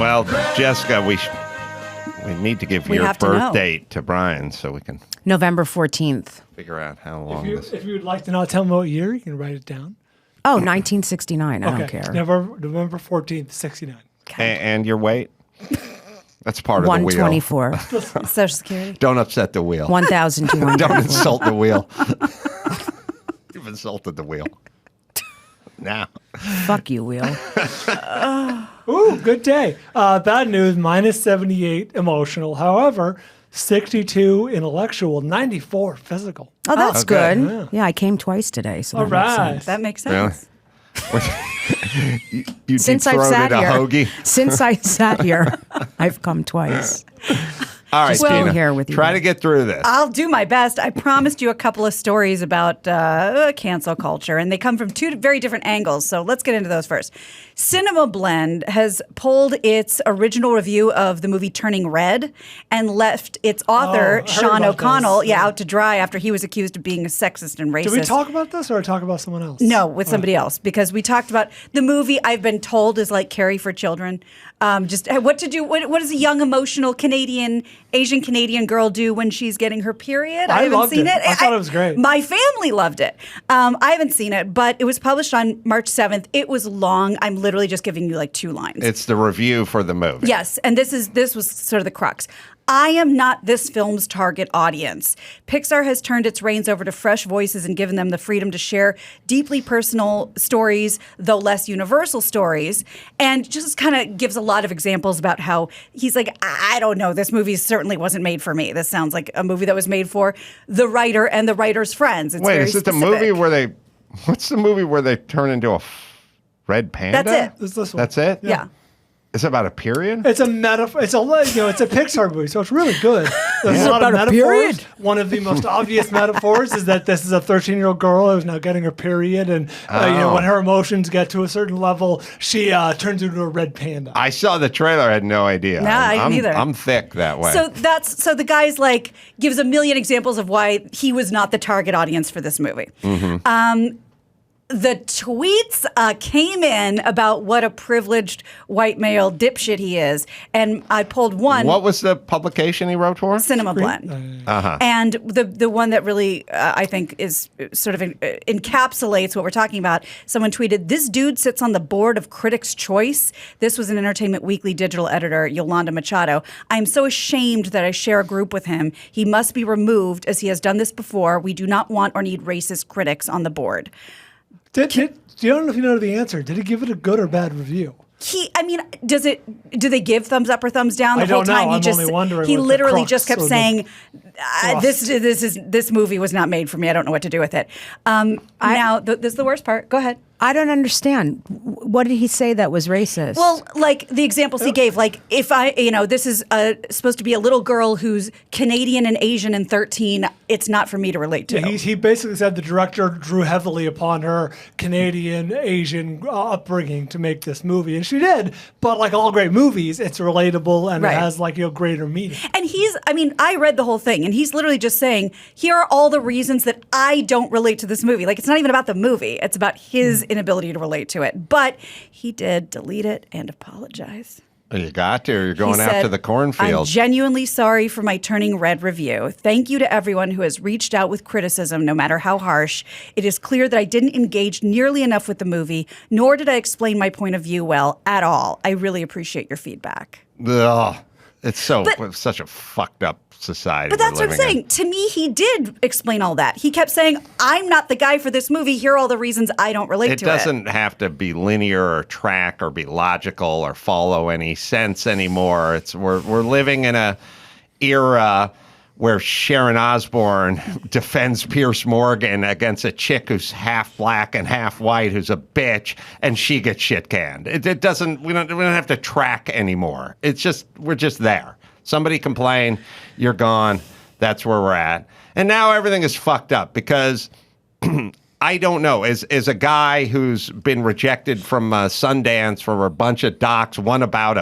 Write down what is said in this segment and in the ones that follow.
Well, Jessica, we need to give your birth date to Brian so we can November 14th. Figure out how long If you would like to not tell me what year, you can write it down. Oh, 1969. I don't care. November 14th, 69. And your weight? That's part of the wheel. 124. Social Security. Don't upset the wheel. 1,200. Don't insult the wheel. You've insulted the wheel. Now. Fuck you, wheel. Ooh, good day. Bad news, minus 78 emotional. However, 62 intellectual, 94 physical. Oh, that's good. Yeah. Yeah, I came twice today. So All right. That makes sense. You Since I've sat a here, hoagie? Since I sat here, I've come twice. All right, Gina, here with you. Try to get through this. I'll do my best. I promised you a couple of stories about cancel culture, and they come from two very different angles. So let's get into those first. Cinema Blend has pulled its original review of the movie Turning Red and left its author, Sean O'Connell, out to dry after he was accused of being a sexist and racist. Did we talk about this or talk about someone else? No, with somebody else, because we talked about the movie I've been told is like Carrie for children. Just what to do. What does a young, emotional Asian Canadian girl do when she's getting her period? I haven't seen it. I thought it was great. My family loved it. I haven't seen it, but it was published on March 7th. It was long. I'm literally just giving you like 2 lines. It's the review for the movie. Yes, and this was sort of the crux. I am not this film's target audience. Pixar has turned its reins over to fresh voices and given them the freedom to share deeply personal stories, though less universal stories, and just kind of gives a lot of examples about how he's like, I don't know, this movie certainly wasn't made for me. This sounds like a movie that was made for the writer and the writer's friends. It's Wait, is it the movie where they, what's the movie where they turn into a red panda? That's it. It's this one. That's it? Yeah. It's about a period? It's a metaphor. It's a Pixar movie, so it's really good. There's a lot of metaphors. Period? One of the most obvious metaphors is that this is a 13-year-old girl who's now getting her period, and when her emotions get to a certain level, she turns into a red panda. I saw the trailer. I had no idea. No, I didn't either. I'm thick that way. So the guy's like gives a million examples of why he was not the target audience for this movie. Mm-hmm. The tweets came in about what a privileged white male dipshit he is, and I pulled one. What was the publication he wrote for? Cinema Blend. And the one that really I think is sort of encapsulates what we're talking about. Someone tweeted, "This dude sits on the board of Critics' Choice." This was an Entertainment Weekly digital editor, Yolanda Machado. "I am so ashamed that I share a group with him. He must be removed as he has done this before. We do not want or need racist critics on the board." Do you don't know if you know the answer? Did he give it a good or bad review? Do they give thumbs up or thumbs down the whole time? I'm only wondering. He literally just kept or saying, "This movie was not made for me. I don't know what to do with it." This is the worst part. Go ahead. I don't understand. What did he say that was racist? Well, like the examples he gave, like if this is supposed to be a little girl who's Canadian and Asian and 13, it's not for me to relate to. Yeah, he basically said the director drew heavily upon her Canadian, Asian upbringing to make this movie, and she did. But like all great movies, it's relatable and it has greater meaning. And I read the whole thing, and he's literally just saying, here are all the reasons that I don't relate to this movie. Like, it's not even about the movie. It's about his inability to relate to it. But he did delete it and apologize. You got to. You're going after the cornfield. "I'm genuinely sorry for my Turning Red review. Thank you to everyone who has reached out with criticism, no matter how harsh. It is clear that I didn't engage nearly enough with the movie, nor did I explain my point of view well at all. I really appreciate your feedback." Ugh. It's such a fucked up society. But that's what I'm saying. To me, he did explain all that. He kept saying, "I'm not the guy for this movie. Here are all the reasons I don't relate to it." It doesn't have to be linear or track or be logical or follow any sense anymore. We're living in a era where Sharon Osbourne defends Pierce Morgan against a chick who's half black and half white, who's a bitch, and she gets shit canned. It doesn't. We don't have to track anymore. We're just there. Somebody complained, you're gone. That's where we're at. And now everything is fucked up because I don't know. As a guy who's been rejected from Sundance for a bunch of docs, one about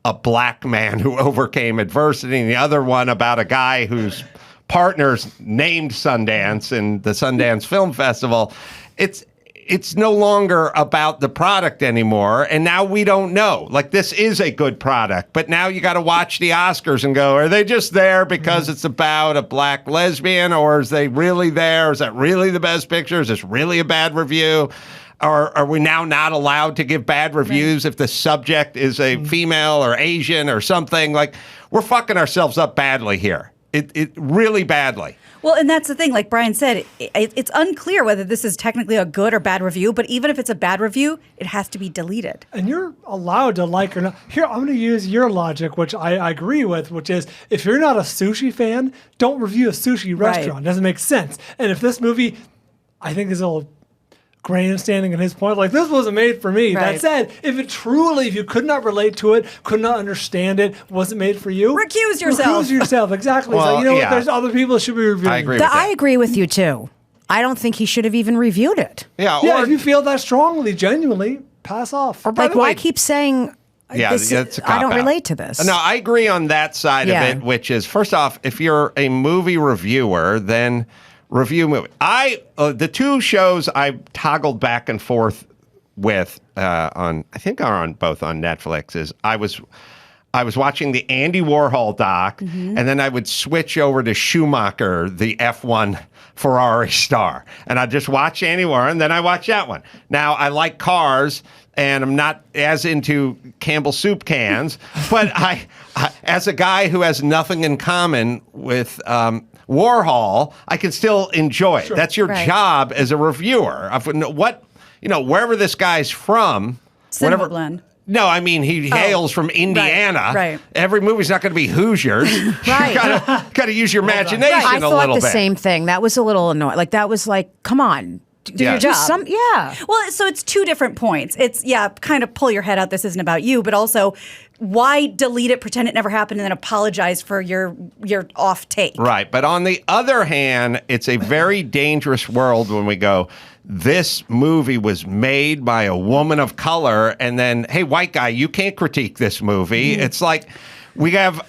a black man who overcame adversity, and the other one about a guy whose partners named Sundance in the Sundance Film Festival. it's no longer about the product anymore. And now we don't know. Like, this is a good product, but now you got to watch the Oscars and go, are they just there because it's about a black lesbian, or is they really there? Is that really the best picture? Is this really a bad review? Or are we now not allowed to give bad reviews if the subject is a female or Asian or something? Like, we're fucking ourselves up badly here. It really badly. Well, and that's the thing. Like Brian said, it's unclear whether this is technically a good or bad review. But even if it's a bad review, it has to be deleted. And you're allowed to like or not. Here, I'm going to use your logic, which I agree with, which is if you're not a sushi fan, don't review a sushi restaurant. It doesn't make sense. And if this movie, I think, is a little grandstanding in his point, like, this wasn't made for me. Right. That said, if you could not relate to it, could not understand it, wasn't made for you, Recuse yourself. Recuse yourself, exactly. Well, so, you know yeah. what, there's other people that should be reviewing. I agree with I that. agree with you too. I don't think he should have even reviewed it. Yeah, Yeah, or, if you feel that strongly, genuinely, pass off. By Like, the why way- keep saying Yeah, this, it's a I don't cop-out. relate to this? No, I agree on that side Yeah. of it, which is, first off, if you're a movie reviewer, then review movie. The two shows I toggled back and forth with I think are on both on Netflix is I was watching the Andy Warhol doc, and then I would switch over to Schumacher, the F1 Ferrari star, and I'd just watch Andy Warhol, and then I watch that one. Now, I like cars, and I'm not as into Campbell soup cans, but I as a guy who has nothing in common with Warhol, I can still enjoy it. That's your Right. job as a reviewer. Of wherever this guy's from, Cinema whatever. blend. No, I mean, he hails from Indiana. right. Every movie's not going to be Hoosiers. Right. You got to use your imagination I a thought little the bit. same thing. That was a little annoying. Like, that was like, come on. Do Yeah. your job. Well, so it's two different points. It's, kind of pull your head out. This isn't about you, but also why delete it, pretend it never happened, and then apologize for your off take. Right. But on the other hand, it's a very dangerous world when we go, this movie was made by a woman of color, and then, hey, white guy, you can't critique this movie. It's like we have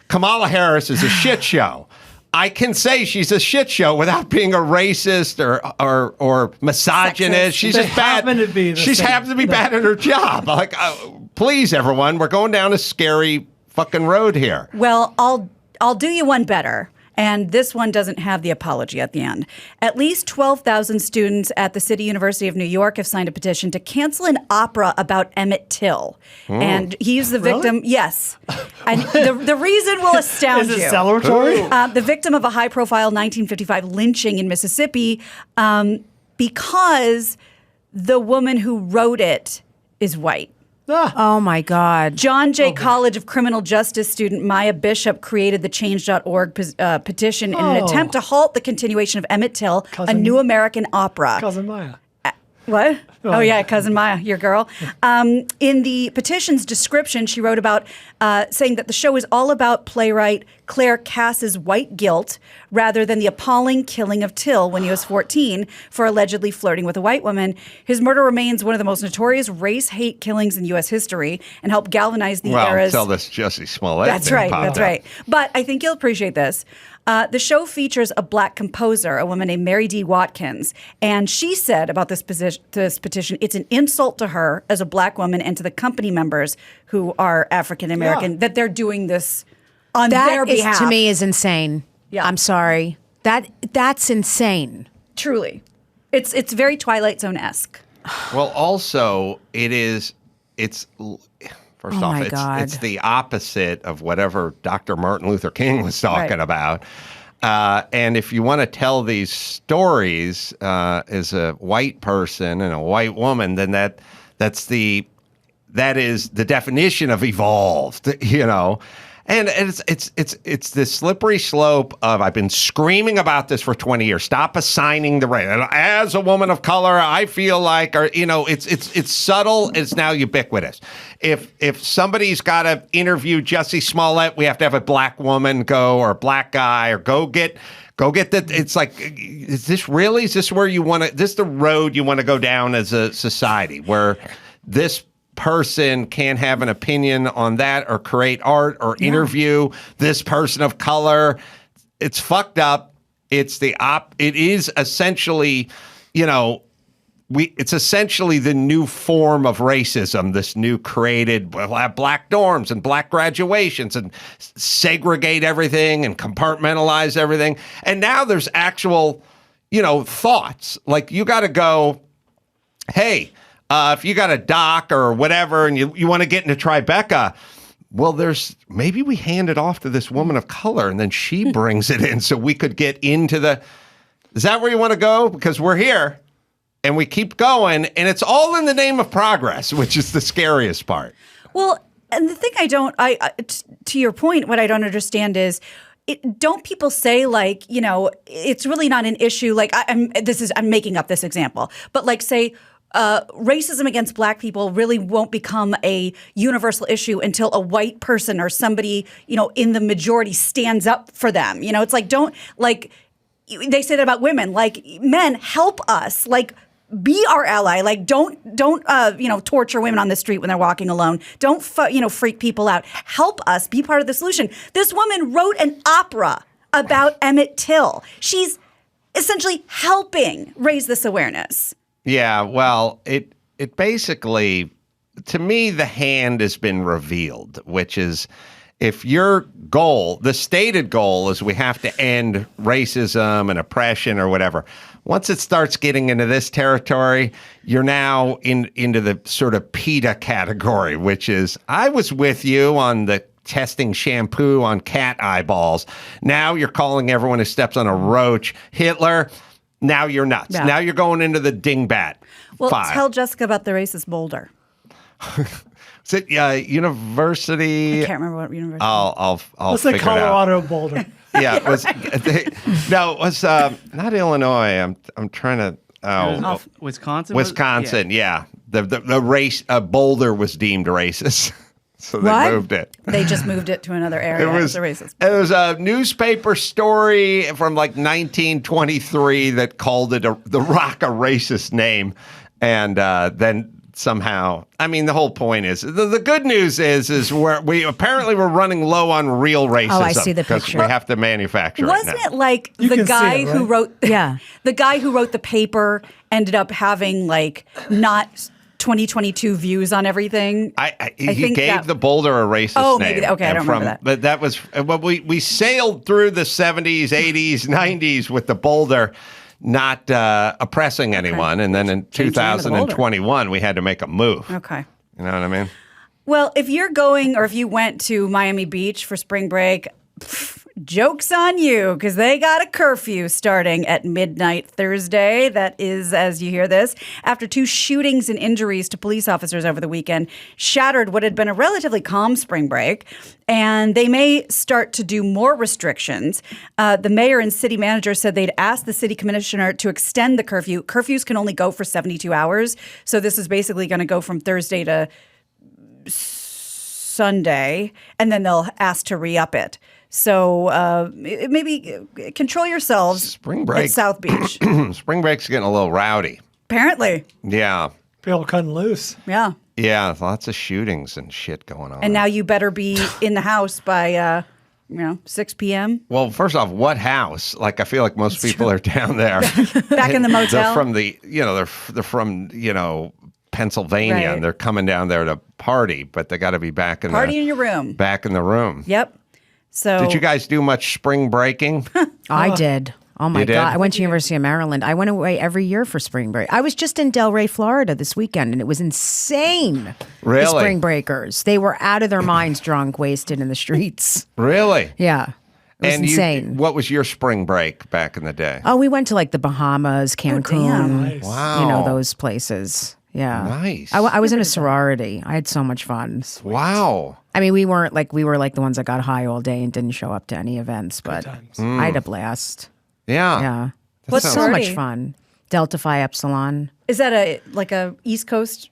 Kamala Harris is a shit show. I can say she's a shit show without being a racist or misogynist. Sexist. She's They just bad. happen to be the She's same. happens to be bad at her job. Like, please, everyone, we're going down a scary fucking road here. Well, I'll do you one better. And this one doesn't have the apology at the end. At least 12,000 students at the City University of New York have signed a petition to cancel an opera about Emmett Till. And he's the victim. Yes. And the reason will astound Is it you. celebratory? The victim of a high-profile 1955 lynching in Mississippi because the woman who wrote it is white. Oh, my God. John Jay College of Criminal Justice student Maya Bishop created the Change.org petition in an attempt to halt the continuation of Emmett Till, a new American opera. Cousin Maya. What? Oh, yeah, Cousin Maya, your girl. In the petition's description, she wrote about saying that the show is all about playwright Claire Cass's white guilt rather than the appalling killing of Till when he was 14 for allegedly flirting with a white woman. His murder remains one of the most notorious race hate killings in U.S. history and helped galvanize the era's... Tell this Jussie Smollett. That's thing right. popped That's up. right. But I think you'll appreciate this. The show features a black composer, a woman named Mary D. Watkins, and she said about this petition, it's an insult to her as a black woman and to the company members who are African American that they're doing this on their That is, behalf. to me, is insane. Yeah. I'm sorry. That's insane. Truly, it's very Twilight Zone-esque. Well, also, it's first Oh off, my God. it's the opposite of whatever Dr. Martin Luther King was talking Right. about. And if you want to tell these stories as a white person and a white woman, then that is the definition of evolved, you know. And it's this slippery slope of I've been screaming about this for 20 years. Stop assigning the right. And as a woman of color, I feel like, or you know, it's subtle. It's now ubiquitous. If somebody's got to interview Jussie Smollett, we have to have a black woman go or a black guy or go get the. It's like, is this where you want to? This the road you want to go down as a society where this person can't have an opinion on that or create art or interview this person of color. It's fucked up. It is essentially it's essentially the new form of racism, this new created, we'll have black dorms and black graduations and segregate everything and compartmentalize everything. And now there's actual, thoughts. Like you got to go, hey, if you got a doc or whatever and you want to get into Tribeca, well, maybe we hand it off to this woman of color and then she brings it in so we could get into is that where you want to go? Because we're here. And we keep going, and it's all in the name of progress, which is the scariest part. Well, and the thing to your point, what I don't understand is, don't people say like, it's really not an issue. Like I'm making up this example, but like say, racism against black people really won't become a universal issue until a white person or somebody, in the majority stands up for them. It's like, they say that about women, like men, help us, like, be our ally. Like, don't torture women on the street when they're walking alone. Don't freak people out. Help us be part of the solution. This woman wrote an opera about Emmett Till. She's essentially helping raise this awareness. Yeah, well, it basically, to me, the hand has been revealed, which is if your goal, the stated goal is we have to end racism and oppression or whatever. Once it starts getting into this territory, you're now into the sort of PETA category, which is I was with you on the testing shampoo on cat eyeballs. Now you're calling everyone who steps on a roach Hitler. Now you're nuts. Yeah. Now you're going into the dingbat. Well, file. Tell Jessica about the racist boulder. Is it university? I can't remember what university. I'll Let's figure say Colorado it out. Boulder. Yeah, it was. It was not Illinois. I'm trying to. Wisconsin. Wisconsin. Yeah. The race Boulder was deemed racist, so they moved it. They just moved it to another area. It was a racist. It was a newspaper story from like 1923 that called it the Rock a racist name, and then. Somehow, I mean, the whole point is the good news is we apparently we're running low on real racism. Oh, I see the picture. We have to manufacture. Wasn't it it like the guy who wrote? Yeah, the guy who wrote the paper ended up having like not 2022 views on everything. He gave the Boulder a racist name. Maybe. Okay, I don't remember that. But that was we sailed through the 70s, 80s, 90s with the Boulder. Not oppressing anyone. And then in 2021, we had to make a move. Okay. You know what I mean? Well, if you're going or if you went to Miami Beach for spring break, joke's on you because they got a curfew starting at midnight Thursday. That is, as you hear this, after 2 shootings and injuries to police officers over the weekend shattered what had been a relatively calm spring break. And they may start to do more restrictions. The mayor and city manager said they'd asked the city commissioner to extend the curfew. Curfews can only go for 72 hours. So this is basically going to go from Thursday to Sunday, and then they'll ask to re-up it. So maybe control yourselves Spring break. at South Beach. Spring break's getting a little rowdy. Apparently. Yeah. People cutting loose. Yeah. Yeah, lots of shootings and shit going on. And now you better be in the house by 6 p.m. Well, first off, what house? Like, I feel like most people are down there. Back in the motel. They're from they're from Pennsylvania, Right. and they're coming down there to party, but they got to be back in in your room. Back in the room. Yep. So Did you guys do much spring breaking? I did. Oh my You did? God. I went to University of Maryland. I went away every year for spring break. I was just in Delray, Florida this weekend, and it was insane. Really? The spring breakers. They were out of their minds drunk, wasted in the streets. Really? Yeah. It was And insane. what was your spring break back in the day? Oh, we went to like the Bahamas, Cancun, damn. Nice. Wow. you know, those places. Yeah. Nice. I was in a sorority. I had so much fun. Wow. I mean, we were like the ones that got high all day and didn't show up to any events, but times. I had a blast. Yeah. Yeah. What's so much sorority? fun. Delta Phi Epsilon. Is that a East Coast?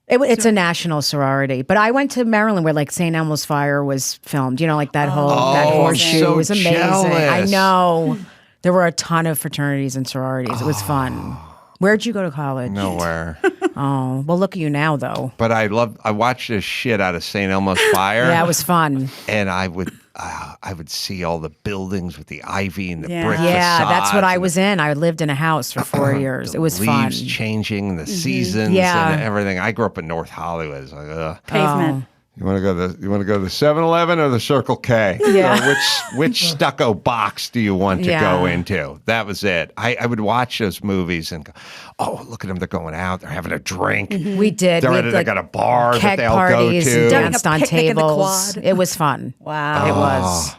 It's a national sorority, but I went to Maryland where like St. Elmo's Fire was filmed. You know, like that whole that Oh, horseshoe so was amazing. I jealous. know. There were a ton of fraternities and sororities. It was fun. Where'd you go to college? Nowhere. Oh, well, look at you now, though. But I watched this shit out of St. Elmo's Fire. Yeah, it was fun. And I would I would see all the buildings with the ivy and the Yeah. brick Yeah, that's what facades I and was in. I lived in a house for 4 years. the It was fun. leaves changing, the seasons Yeah. and everything. I grew up in North Hollywood. It's like, Pavement. you want to go the 7-Eleven or the Circle K? Yeah. Or which stucco box do you want to go Yeah. into? That was it. I would watch those movies and go, oh, look at them. They're going out. They're having a drink. We did. We had, They got a bar that keg they all go parties to. and Doing a danced on picnic in the tables. quad. It was fun. Wow. It was.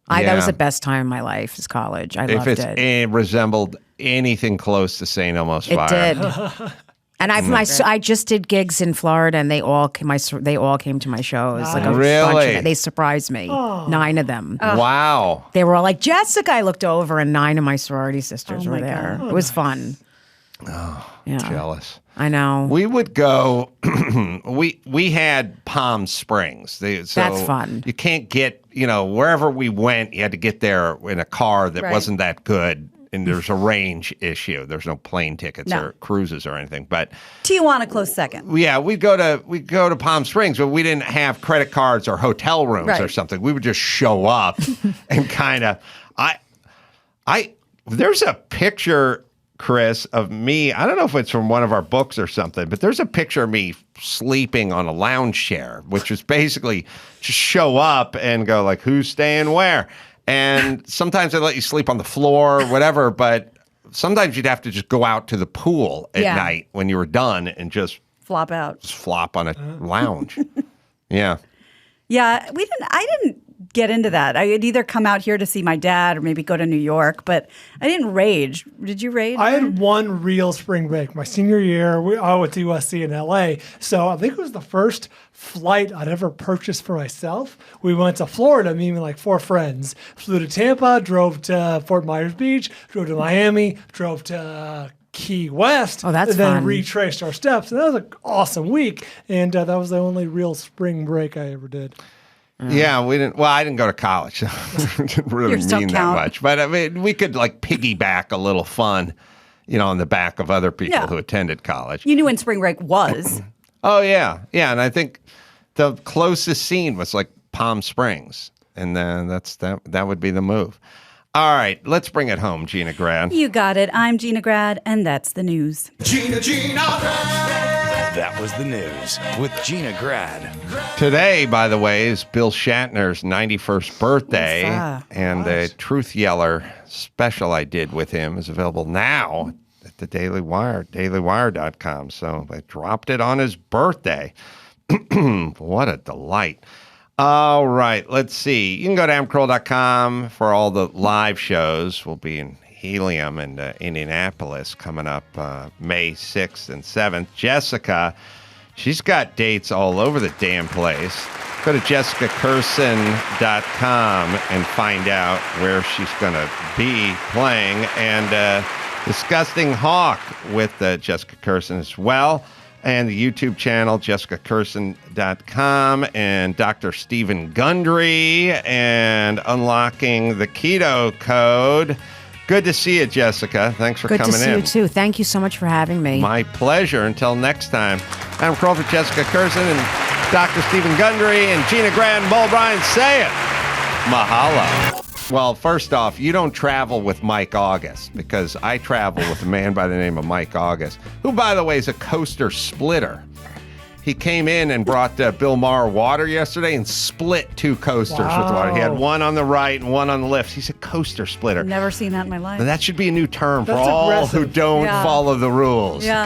That was Yeah. the best time of my life, is college. I If loved it resembled anything close to St. Elmo's It Fire. did. And I just did gigs in Florida, and they all came to my shows. Like a bunch of Really? them. They surprised me. 9 of them. Wow. They were all like, Jessica. I looked over, and 9 of my sorority sisters were my there. It was fun. Yeah, Jealous. I know. We would go. we had Palm Springs. So That's fun. You can't get wherever we went. You had to get there in a car that Right. wasn't that good, and there's a range issue. There's no plane tickets No. or cruises or anything. But Tijuana close second. yeah, we'd go to Palm Springs, but we didn't have credit cards or hotel rooms or Right. something. We would just show up and kind of. There's a picture, Chris, of me. I don't know if it's from one of our books or something, but there's a picture of me sleeping on a lounge chair, which is basically just show up and go like, who's staying where? And sometimes they let you sleep on the floor or whatever, but sometimes you'd have to just go out to the pool at Yeah. night when you were done and just Flop out. flop on a lounge. Yeah. Yeah, I didn't get into that. I would either come out here to see my dad or maybe go to New York, but I didn't rage. Did you rage? I had one real spring break. My senior year, I went to USC in LA. So I think it was the first flight I'd ever purchased for myself. We went to Florida, me and like 4 friends. Flew to Tampa, drove to Fort Myers Beach, drove to Miami, drove to Key West. Oh, that's and then fun. retraced our steps. And that was an awesome week. And that was the only real spring break I ever did. Yeah, we didn't. Well, I didn't go to college, so it didn't really Yours don't mean that count. much. But I mean, we could like piggyback a little fun, on the back of other people Yeah. who attended college. You knew when spring break was. Oh yeah, yeah. And I think the closest scene was like Palm Springs, and then that would be the move. All right, let's bring it home, Gina Grad. You got it. I'm Gina Grad, and that's the news. That was the news with Gina Grad. Today, by the way, is Bill Shatner's 91st birthday, Yes, and the Truth Yeller special I did with him is available now at the Daily Wire, dailywire.com. So I dropped it on his birthday. What a delight. All right, let's see. You can go to amcroll.com for all the live shows. We'll be in Helium and Indianapolis coming up May 6th and 7th. Jessica, she's got dates all over the damn place. Go to jessicacurson.com and find out where she's going to be playing. And Disgusting Hawk with Jessica Curson as well. And the YouTube channel, jessicacurson.com, and Dr. Stephen Gundry, and Unlocking the Keto Code. Good to see you, Jessica. Thanks for Good to coming see in. you, too. Thank you so much for having me. My pleasure. Until next time, I'm Kroll for Jessica Curson and Dr. Stephen Gundry and Gina Grad and Bull Bryan. Say it. Mahalo. Well, first off, you don't travel with Mike August, because I travel with a man by the name of Mike August, who, by the way, is a coaster splitter. He came in and brought Bill Maher water yesterday and split 2 coasters with water. He had one on the right and one on the left. He's a coaster splitter. Never seen that in my life. Now, that should be a new term for That's all aggressive. who don't Yeah. follow the rules. Yeah.